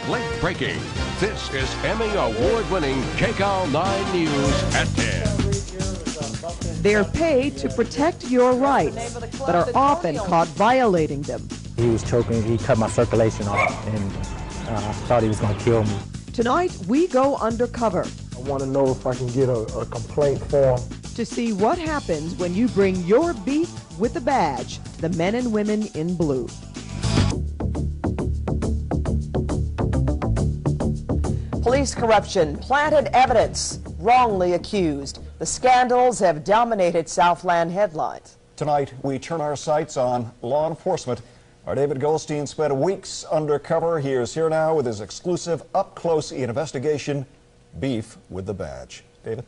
Late breaking. This is Emmy Award-winning KCAL 9 News at 10. They're paid to protect your rights, but are often caught violating them. He was choking, he cut my circulation off, and thought he was going to kill me. Tonight, we go undercover I want to know if I can get a complaint form to see what happens when you bring your beef with a badge to the men and women in blue. Police corruption, planted evidence, wrongly accused. The scandals have dominated Southland headlines. Tonight, we turn our sights on law enforcement. Our David Goldstein spent weeks undercover. He is here now with his exclusive up-close investigation, Beef with the Badge. David?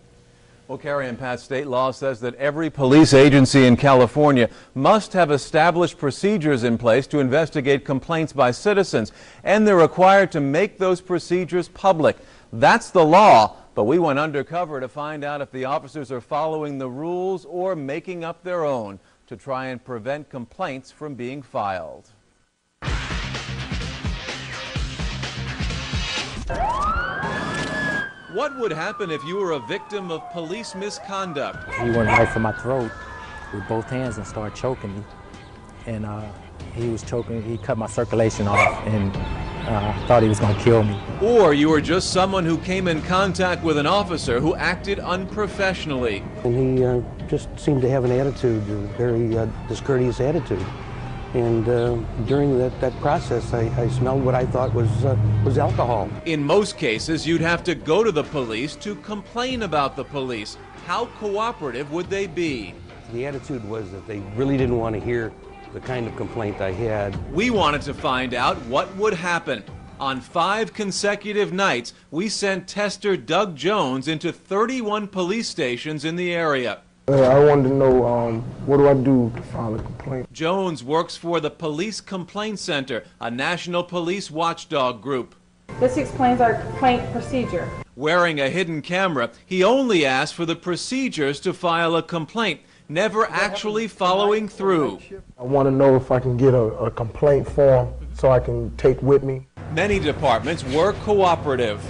Well, Carrie and Pat, state law says that every police agency in California must have established procedures in place to investigate complaints by citizens, and they're required to make those procedures public. That's the law, but we went undercover to find out if the officers are following the rules or making up their own to try and prevent complaints from being filed. What would happen if you were a victim of police misconduct? He went right for my throat with both hands and started choking me. And he was choking, he cut my circulation off, and thought he was going to kill me. Or you were just someone who came in contact with an officer who acted unprofessionally. And he just seemed to have an attitude, a very discourteous attitude. And during that process, I smelled what I thought was alcohol. In most cases, you'd have to go to the police to complain about the police. How cooperative would they be? The attitude was that they really didn't want to hear the kind of complaint I had. We wanted to find out what would happen. On 5 consecutive nights, we sent tester Doug Jones into 31 police stations in the area. I wanted to know, what do I do to file a complaint? Jones works for the Police Complaint Center, a national police watchdog group. This explains our complaint procedure. Wearing a hidden camera, he only asked for the procedures to file a complaint, never actually following through. I want to know if I can get a complaint form so I can take with me. Many departments were cooperative.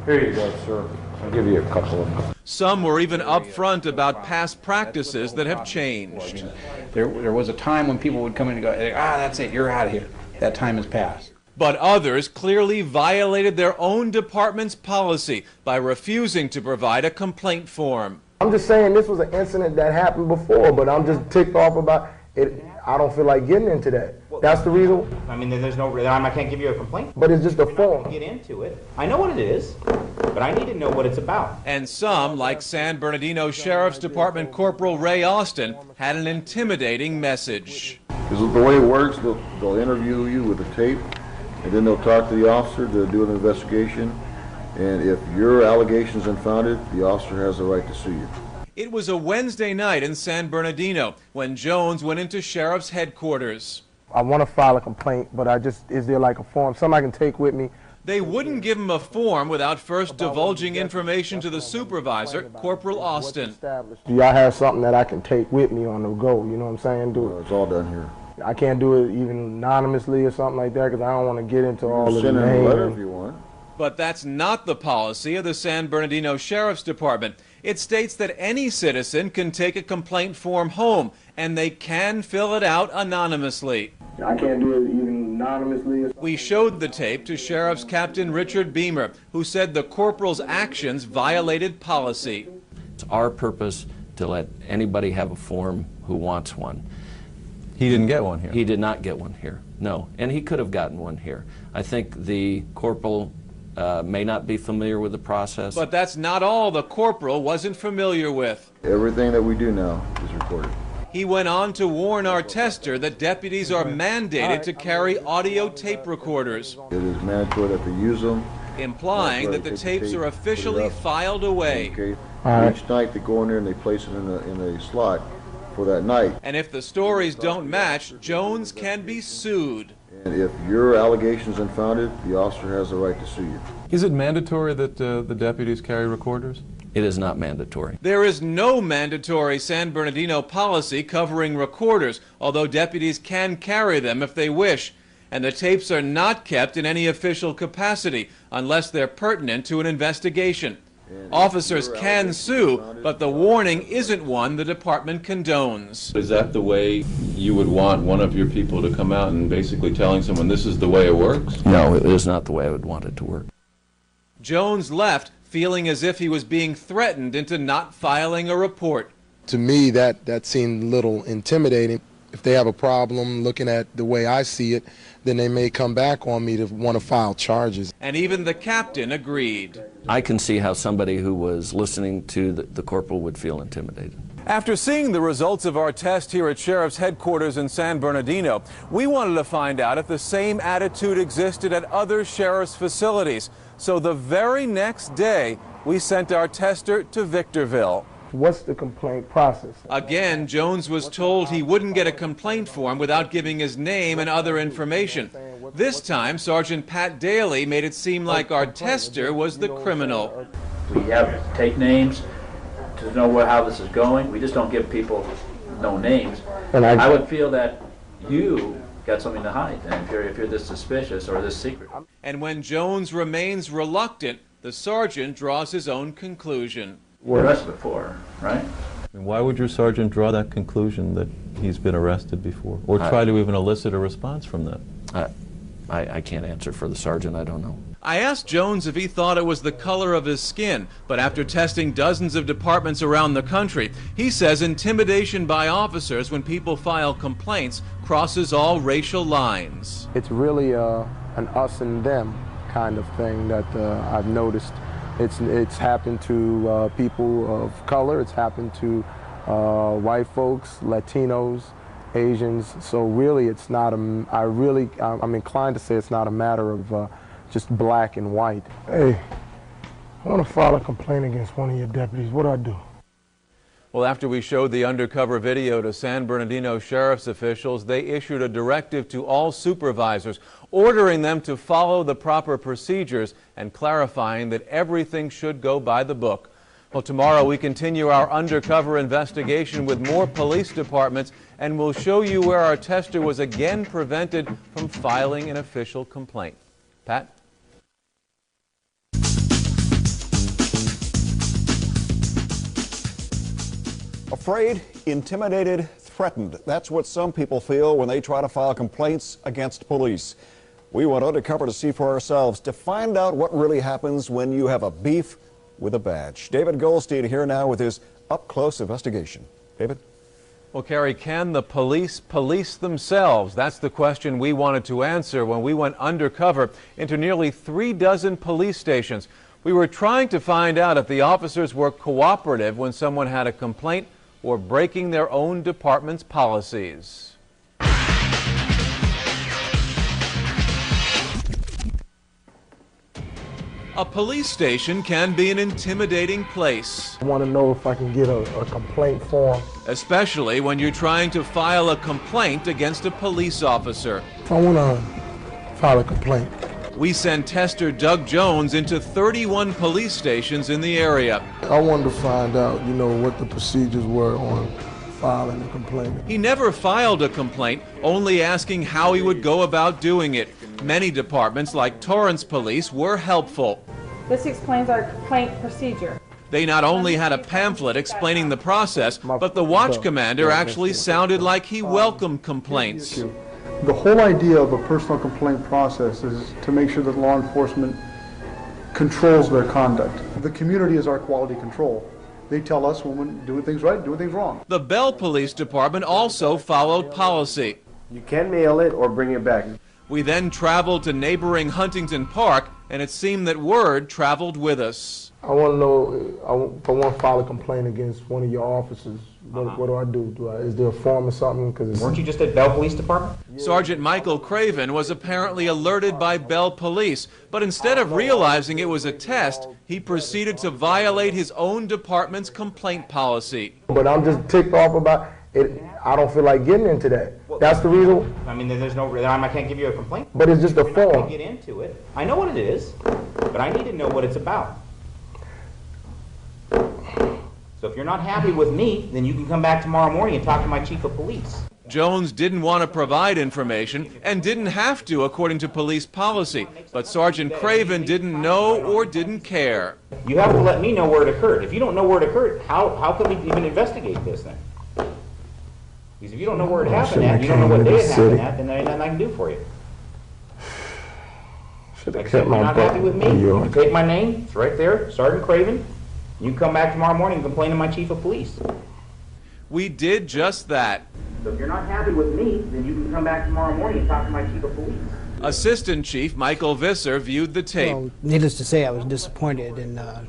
Here you go, sir. I'll give you a couple of them. Some were even upfront about past practices that have changed. There was a time when people would come in and go, that's it, you're out of here. That time has passed. But others clearly violated their own department's policy by refusing to provide a complaint form. I'm just saying this was an incident that happened before, but I'm just ticked off about it. I don't feel like getting into that. That's the reason. I mean, there's no reason. I can't give you a complaint. But it's just a form. Get into it. I know what it is, but I need to know what it's about. And some, like San Bernardino Sheriff's Department Corporal Ray Austin, had an intimidating message. Because the way it works, they'll interview you with a tape, and then they'll talk to the officer to do an investigation. And if your allegation is unfounded, the officer has the right to sue you. It was a Wednesday night in San Bernardino when Jones went into Sheriff's headquarters. I want to file a complaint, but is there like a form, something I can take with me? They wouldn't give him a form without first divulging information to the supervisor, Corporal Austin. Do y'all have something that I can take with me on the go? You know what I'm saying? It's all done here. I can't do it even anonymously or something like that because I don't want to get into all of the Send in a names. letter if you want. But that's not the policy of the San Bernardino Sheriff's Department. It states that any citizen can take a complaint form home, and they can fill it out anonymously. I can't do it even anonymously. We showed the tape to Sheriff's Captain Richard Beamer, who said the corporal's actions violated policy. It's our purpose to let anybody have a form who wants one. He didn't get one here. He did not get one here, no. And he could have gotten one here. I think the corporal may not be familiar with the process. But that's not all the corporal wasn't familiar with. Everything that we do now is recorded. He went on to warn our tester that deputies are mandated to carry audio tape recorders. It is mandatory that they use them. Implying that the tapes are officially filed away. Each night they go in there and they place it in a slot for that night. And if the stories don't match, Jones can be sued. And if your allegation is unfounded, the officer has the right to sue you. Is it mandatory that the deputies carry recorders? It is not mandatory. There is no mandatory San Bernardino policy covering recorders, although deputies can carry them if they wish. And the tapes are not kept in any official capacity unless they're pertinent to an investigation. Officers can sue, but the warning isn't one the department condones. Is that the way you would want one of your people to come out and basically telling someone this is the way it works? No, it is not the way I would want it to work. Jones left feeling as if he was being threatened into not filing a report. To me, that seemed a little intimidating. If they have a problem looking at the way I see it, then they may come back on me to want to file charges. And even the captain agreed. I can see how somebody who was listening to the corporal would feel intimidated. After seeing the results of our test here at Sheriff's headquarters in San Bernardino, we wanted to find out if the same attitude existed at other sheriff's facilities. So the very next day, we sent our tester to Victorville. What's the complaint process? Again, Jones was told he wouldn't get a complaint form without giving his name and other information. This time, Sergeant Pat Daly made it seem like our tester was the criminal. We have to take names to know how this is going. We just don't give people no names. And I would feel that you got something to hide, and if you're this suspicious or this secret. And when Jones remains reluctant, the sergeant draws his own conclusion. We're arrested before, right? Why would your sergeant draw that conclusion that he's been arrested before, or try to even elicit a response from that? I can't answer for the sergeant. I don't know. I asked Jones if he thought it was the color of his skin, but after testing dozens of departments around the country, he says intimidation by officers when people file complaints crosses all racial lines. It's really an us and them kind of thing that I've noticed. It's happened to people of color, it's happened to white folks, Latinos, Asians. So really it's not I'm inclined to say it's not a matter of just black and white. Hey, I want to file a complaint against one of your deputies. What do I do? Well, after we showed the undercover video to San Bernardino Sheriff's officials, they issued a directive to all supervisors, ordering them to follow the proper procedures and clarifying that everything should go by the book. Well, tomorrow we continue our undercover investigation with more police departments, and we'll show you where our tester was again prevented from filing an official complaint. Pat? Afraid, intimidated, threatened. That's what some people feel when they try to file complaints against police. We went undercover to see for ourselves, to find out what really happens when you have a beef with a badge. David Goldstein here now with his up-close investigation. David? Well, Kerry, can the police themselves? That's the question we wanted to answer when we went undercover into nearly 36 police stations. We were trying to find out if the officers were cooperative when someone had a complaint or breaking their own department's policies. A police station can be an intimidating place. I want to know if I can get a complaint form. Especially when you're trying to file a complaint against a police officer. If I want to file a complaint. We send tester Doug Jones into 31 police stations in the area. I wanted to find out, what the procedures were on filing a complaint. He never filed a complaint, only asking how he would go about doing it. Many departments, like Torrance Police, were helpful. This explains our complaint procedure. They not only had a pamphlet explaining the process, but the watch commander actually sounded like he welcomed complaints. The whole idea of a personal complaint process is to make sure that law enforcement controls their conduct. The community is our quality control. They tell us when we're doing things right, doing things wrong. The Bell Police Department also followed policy. You can mail it or bring it back. We then traveled to neighboring Huntington Park, and it seemed that word traveled with us. I want to know, if I want to file a complaint against one of your officers, what do I do? Is there a form or something? Weren't you just at Bell Police Department? Sergeant Michael Craven was apparently alerted by Bell Police, but instead of realizing it was a test, he proceeded to violate his own department's complaint policy. But I'm just ticked off about it. I don't feel like getting into that. That's the reason. I mean, there's no reason. I can't give you a complaint. But it's just a form. We're not going to get into it. I know what it is, but I need to know what it's about. So if you're not happy with me, then you can come back tomorrow morning and talk to my chief of police. Jones didn't want to provide information and didn't have to, according to police policy. But Sergeant Craven didn't know or didn't care. You have to let me know where it occurred. If you don't know where it occurred, how can we even investigate this then? Because if you don't know where it happened at, you don't know what day it happened at, then there ain't nothing I can do for you. Like I said, if you're not happy with me, you can take my name, it's right there, Sergeant Craven. You come back tomorrow morning and complain to my chief of police. We did just that. So if you're not happy with me, then you can come back tomorrow morning and talk to my chief of police. Assistant Chief Michael Visser viewed the tape. Well, needless to say, I was disappointed in the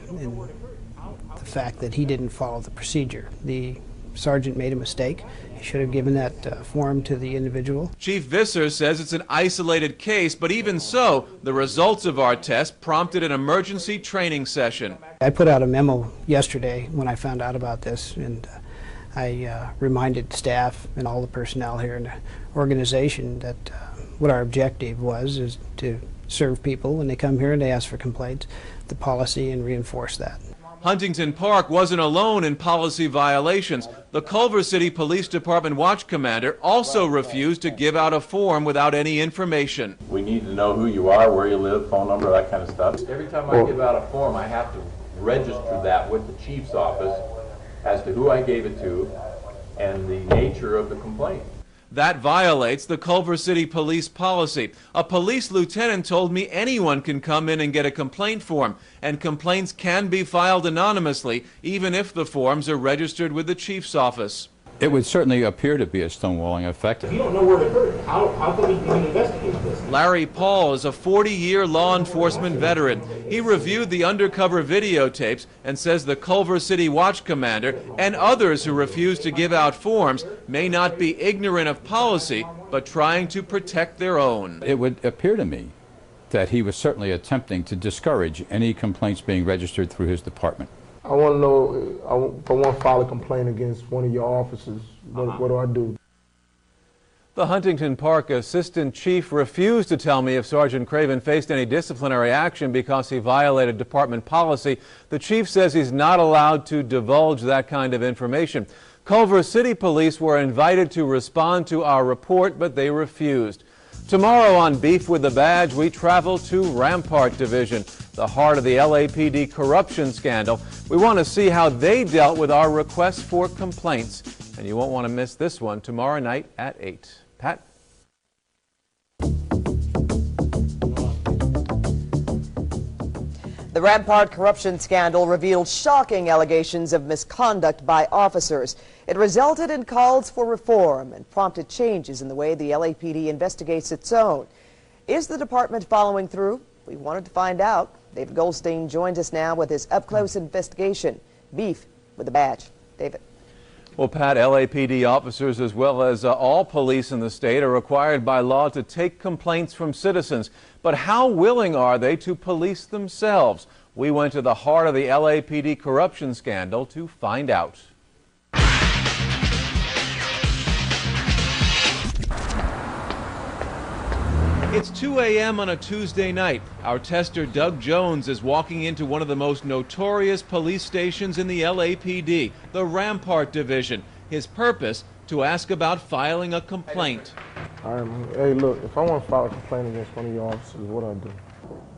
fact that he didn't follow the procedure. The sergeant made a mistake. He should have given that form to the individual. Chief Visser says it's an isolated case, but even so, the results of our test prompted an emergency training session. I put out a memo yesterday when I found out about this, and I reminded staff and all the personnel here in the organization that what our objective was is to serve people when they come here and they ask for complaints, the policy, and reinforce that. Huntington Park wasn't alone in policy violations. The Culver City Police Department watch commander also refused to give out a form without any information. We need to know who you are, where you live, phone number, that kind of stuff. Every time I give out a form, I have to register that with the chief's office as to who I gave it to and the nature of the complaint. That violates the Culver City police policy. A police lieutenant told me anyone can come in and get a complaint form, and complaints can be filed anonymously, even if the forms are registered with the chief's office. It would certainly appear to be a stonewalling effect. If you don't know where it occurred, how can we even investigate this? Larry Paul is a 40-year law enforcement veteran. He reviewed the undercover videotapes and says the Culver City watch commander and others who refuse to give out forms may not be ignorant of policy, but trying to protect their own. It would appear to me that he was certainly attempting to discourage any complaints being registered through his department. I want to know, if I want to file a complaint against one of your officers, what do I do? The Huntington Park Assistant Chief refused to tell me if Sergeant Craven faced any disciplinary action because he violated department policy. The chief says he's not allowed to divulge that kind of information. Culver City Police were invited to respond to our report, but they refused. Tomorrow on Beef with the Badge, we travel to Rampart Division, the heart of the LAPD corruption scandal. We want to see how they dealt with our request for complaints. And you won't want to miss this one tomorrow night at 8. Pat? The Rampart corruption scandal revealed shocking allegations of misconduct by officers. It resulted in calls for reform and prompted changes in the way the LAPD investigates its own. Is the department following through? We wanted to find out. David Goldstein joins us now with his up-close investigation. Beef with the Badge. David. Well, Pat, LAPD officers as well as all police in the state are required by law to take complaints from citizens. But how willing are they to police themselves? We went to the heart of the LAPD corruption scandal to find out. It's 2 a.m. on a Tuesday night. Our tester, Doug Jones, is walking into one of the most notorious police stations in the LAPD, the Rampart Division. His purpose, to ask about filing a complaint. Hey, look, if I want to file a complaint against one of your officers, what do I do?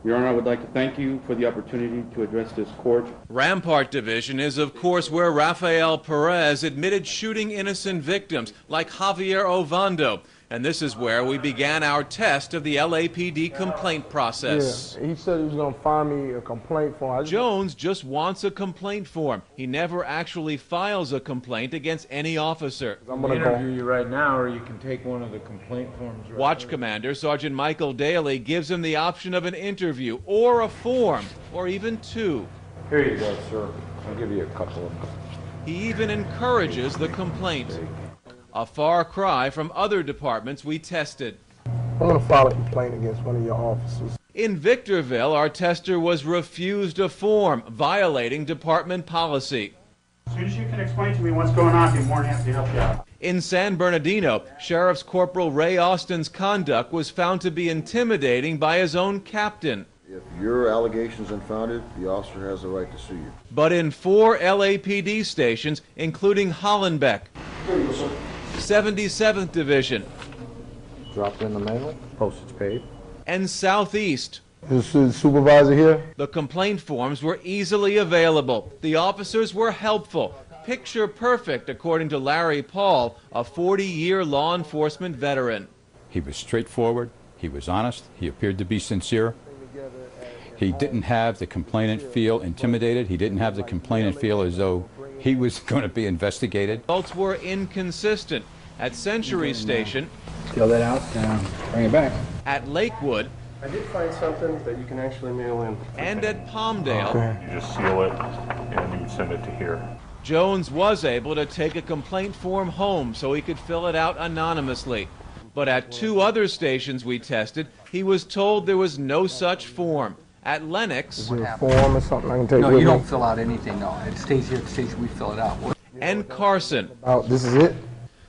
Your Honor, I would like to thank you for the opportunity to address this court. Rampart Division is, of course, where Rafael Perez admitted shooting innocent victims like Javier Ovando. And this is where we began our test of the LAPD complaint process. Yeah, he said he was going to find me a complaint form. Jones just wants a complaint form. He never actually files a complaint against any officer. I'm going to interview you right now, or you can take one of the complaint forms. Right Watch Commander Sergeant Michael Daly gives him the option of an interview or a form, or even two. Here you go, sir. I'll give you a couple of them. He even encourages the complaint. A far cry from other departments we tested. I'm going to file a complaint against one of your officers. In Victorville, our tester was refused a form, violating department policy. As soon as you can explain to me what's going on, I'll be more than happy to help you out. In San Bernardino, Sheriff's Corporal Ray Austin's conduct was found to be intimidating by his own captain. If your allegation is unfounded, the officer has the right to sue you. But in 4 LAPD stations, including Hollenbeck, 77th Division, Dropped in the mail, postage paid. and Southeast. Is the supervisor here? The complaint forms were easily available. The officers were helpful. Picture perfect, according to Larry Paul, a 40-year law enforcement veteran. He was straightforward. He was honest. He appeared to be sincere. He didn't have the complainant feel intimidated. He didn't have the complainant feel as though he was going to be investigated. Results were inconsistent. At Century Station, Fill that out and bring it back. at Lakewood, I did find something that you can actually mail in. and at Palmdale, You just seal it and you send it to here. Jones was able to take a complaint form home so he could fill it out anonymously. But at 2 other stations we tested, he was told there was no such form. At Lenox, Is there a form or something I can take No, with you me? don't fill out anything, no. It stays here at the station, we fill it out. and Carson, Oh, this is it?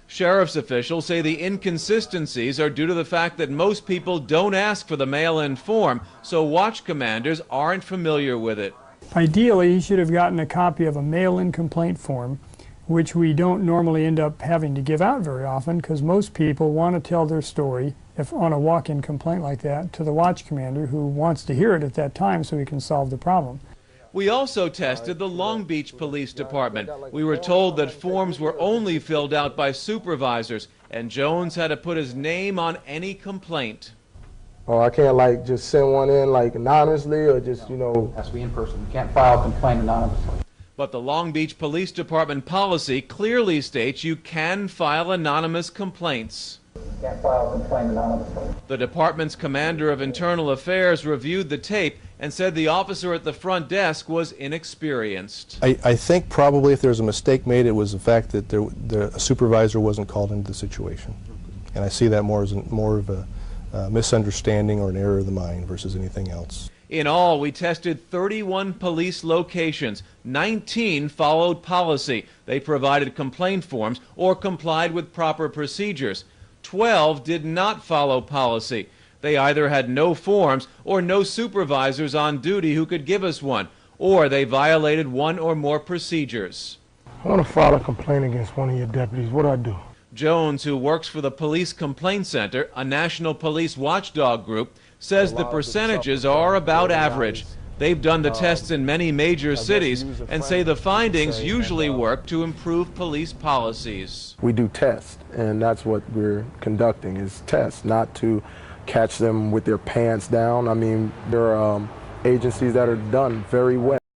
sheriff's officials say the inconsistencies are due to the fact that most people don't ask for the mail-in form, so watch commanders aren't familiar with it. Ideally, he should have gotten a copy of a mail-in complaint form, which we don't normally end up having to give out very often because most people want to tell their story, if on a walk-in complaint like that, to the watch commander who wants to hear it at that time so he can solve the problem. We also tested the Long Beach Police Department. We were told that forms were only filled out by supervisors, and Jones had to put his name on any complaint. Oh, I can't like just send one in like anonymously or just, you know. Has to be in person. You can't file a complaint anonymously. But the Long Beach Police Department policy clearly states you can file anonymous complaints. Can't file a complaint anonymously. The department's commander of internal affairs reviewed the tape and said the officer at the front desk was inexperienced. I think probably if there's a mistake made, it was the fact that the supervisor wasn't called into the situation. And I see that more as more of a misunderstanding or an error of the mind versus anything else. In all, we tested 31 police locations. 19 followed policy. They provided complaint forms or complied with proper procedures. 12 did not follow policy. They either had no forms or no supervisors on duty who could give us one, or they violated one or more procedures. I want to file a complaint against one of your deputies. What do I do? Jones, who works for the Police Complaint Center, a national police watchdog group, says the percentages are about average. They've done the tests in many major cities and say the findings usually work to improve police policies. We do tests, and that's what we're conducting is tests, not to catch them with their pants down. I mean, there are agencies that are done very well.